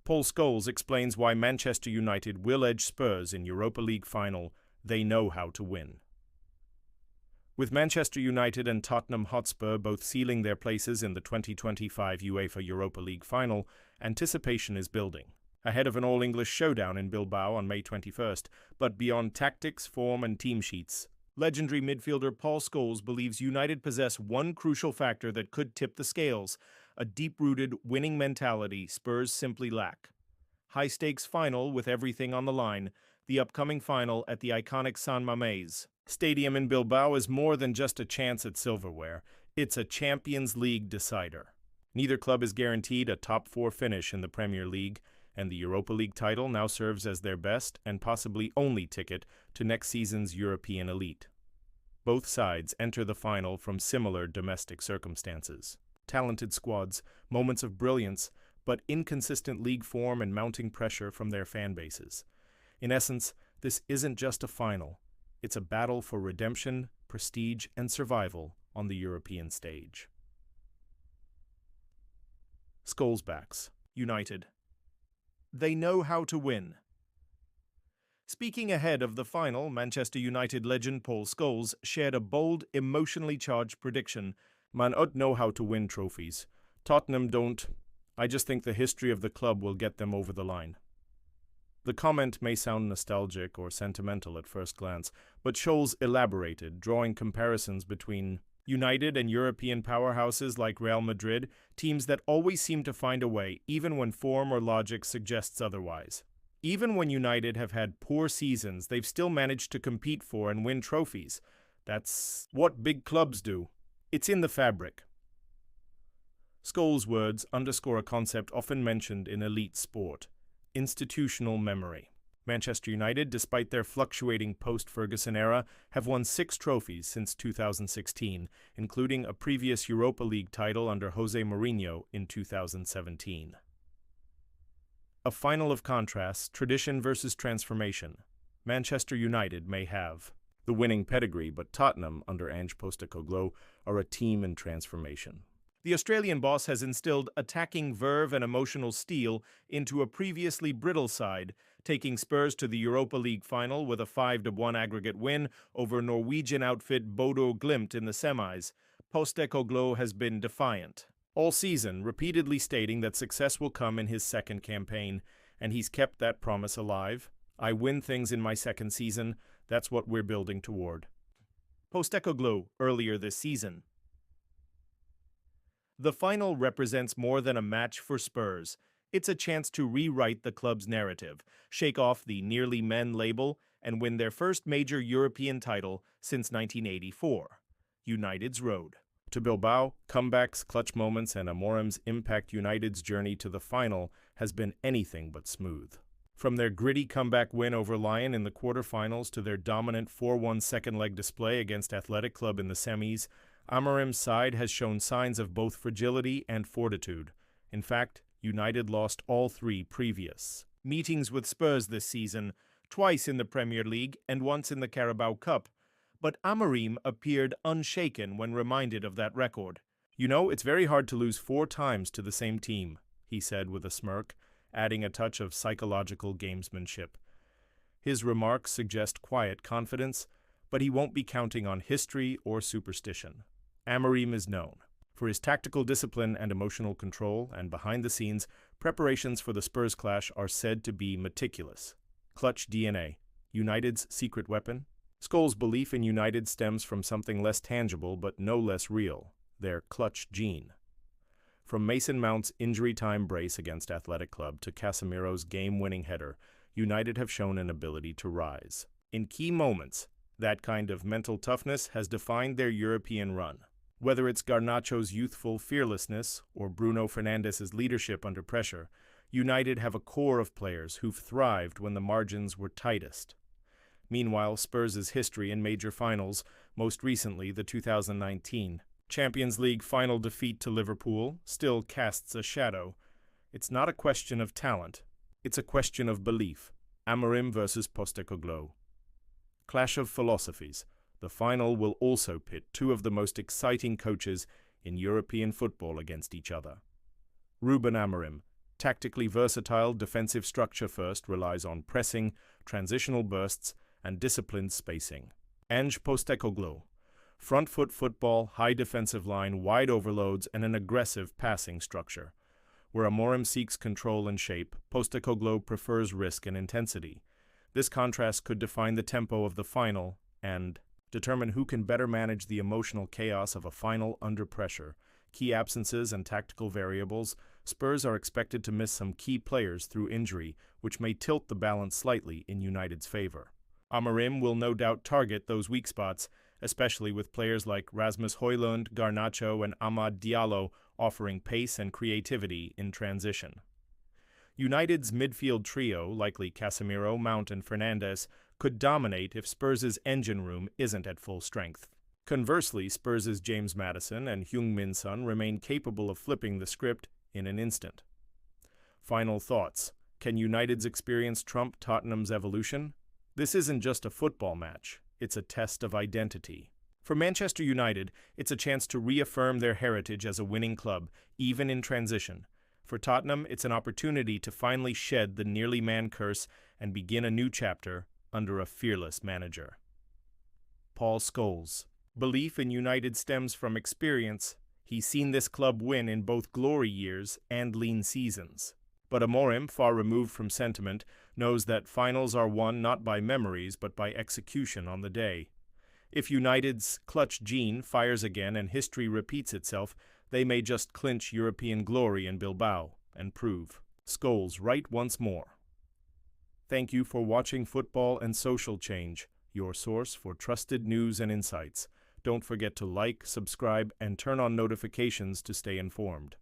Paul Scholes explains why Manchester United will edge Spurs in Europa League Final. They know how to win. With Manchester United and Tottenham Hotspur both sealing their places in the 2025 UEFA Europa League Final, anticipation is building. Ahead of an all-English showdown in Bilbao on May 21st, but beyond tactics, form and team sheets, legendary midfielder Paul Scholes believes United possess one crucial factor that could tip the scales, a deep-rooted winning mentality Spurs simply lack. High-stakes final with everything on the line, the upcoming final at the iconic San Mamés Stadium in Bilbao is more than just a chance at silverware, it's a Champions League decider. Neither club is guaranteed a top-4 finish in the Premier League, and the Europa League title now serves as their best and possibly only ticket to next season's European elite. Both sides enter the final from similar domestic circumstances. Talented squads, moments of brilliance, but inconsistent league form and mounting pressure from their fan bases. In essence, this isn't just a final. It's a battle for redemption, prestige, and survival on the European stage. Scholes backs United. They know how to win. Speaking ahead of the final, Manchester United legend Paul Scholes shared a bold, emotionally charged prediction. Man ut know how to win trophies. Tottenham don't. I just think the history of the club will get them over the line. The comment may sound nostalgic or sentimental at first glance, but Scholes elaborated, drawing comparisons between United and European powerhouses like Real Madrid, teams that always seem to find a way, even when form or logic suggests otherwise. Even when United have had poor seasons, they've still managed to compete for and win trophies. That's what big clubs do. It's in the fabric. Scholes' words underscore a concept often mentioned in elite sport: institutional memory. Manchester United, despite their fluctuating post-Ferguson era, have won 6 trophies since 2016, including a previous Europa League title under Jose Mourinho in 2017. A final of contrasts, tradition versus transformation. Manchester United may have the winning pedigree, but Tottenham, under Postecoglou, are a team in transformation. The Australian boss has instilled attacking verve and emotional steel into a previously brittle side, taking Spurs to the Europa League Final with a 5-1 aggregate win over Norwegian outfit Bodo Glimt in the semis. Postecoglou has been defiant all season, repeatedly stating that success will come in his second campaign, and he's kept that promise alive. I win things in my second season, that's what we're building toward. Postecoglou, earlier this season. The final represents more than a match for Spurs. It's a chance to rewrite the club's narrative, shake off the nearly men label, and win their first major European title since 1984. United's road to Bilbao, comebacks, clutch moments, and Amorim's impact. United's journey to the final has been anything but smooth. From their gritty comeback win over Lyon in the quarterfinals to their dominant 4-1 second-leg display against Athletic Club in the semis, Amorim's side has shown signs of both fragility and fortitude. In fact, United lost all 3 previous meetings with Spurs this season, twice in the Premier League and once in the Carabao Cup. But Amorim appeared unshaken when reminded of that record. "You know, it's very hard to lose 4 times to the same team," he said with a smirk, adding a touch of psychological gamesmanship. His remarks suggest quiet confidence, but he won't be counting on history or superstition. Amorim is known for his tactical discipline and emotional control, and behind the scenes, preparations for the Spurs clash are said to be meticulous. Clutch DNA, United's secret weapon. Scholes' belief in United stems from something less tangible but no less real: their clutch gene. From Mason Mount's injury-time brace against Athletic Club to Casemiro's game-winning header, United have shown an ability to rise. In key moments, that kind of mental toughness has defined their European run. Whether it's Garnacho's youthful fearlessness or Bruno Fernandes' leadership under pressure, United have a core of players who've thrived when the margins were tightest. Meanwhile, Spurs' history in major finals, most recently the 2019 Champions League final defeat to Liverpool, still casts a shadow. It's not a question of talent, it's a question of belief. Amorim versus Postecoglou. Clash of philosophies. The final will also pit 2 of the most exciting coaches in European football against each other. Ruben Amorim, Tactically versatile defensive structure first relies on pressing, transitional bursts, and disciplined spacing. Ange Postecoglou. Front foot football, high defensive line, wide overloads, and an aggressive passing structure. Where Amorim seeks control and shape, Postecoglou prefers risk and intensity. This contrast could define the tempo of the final and determine who can better manage the emotional chaos of a final under pressure. Key absences and tactical variables. Spurs are expected to miss some key players through injury, which may tilt the balance slightly in United's favor. Amorim will no doubt target those weak spots, especially with players like Rasmus Højlund, Garnacho, and Amad Diallo offering pace and creativity in transition. United's midfield trio, likely Casemiro, Mount, and Fernandes, could dominate if Spurs' engine room isn't at full strength. Conversely, Spurs' James Maddison and Heung-min Son remain capable of flipping the script in an instant. Final thoughts. Can United's experience trump Tottenham's evolution? This isn't just a football match, it's a test of identity. For Manchester United, it's a chance to reaffirm their heritage as a winning club, even in transition. For Tottenham, it's an opportunity to finally shed the nearly man curse and begin a new chapter under a fearless manager. Paul Scholes. Belief in United stems from experience. He's seen this club win in both glory years and lean seasons. But Amorim, far removed from sentiment, knows that finals are won not by memories but by execution on the day. If United's clutch gene fires again and history repeats itself, they may just clinch European glory in Bilbao and prove Scholes right once more. Thank you for watching Football and Social Change, your source for trusted news and insights. Don't forget to like, subscribe, and turn on notifications to stay informed.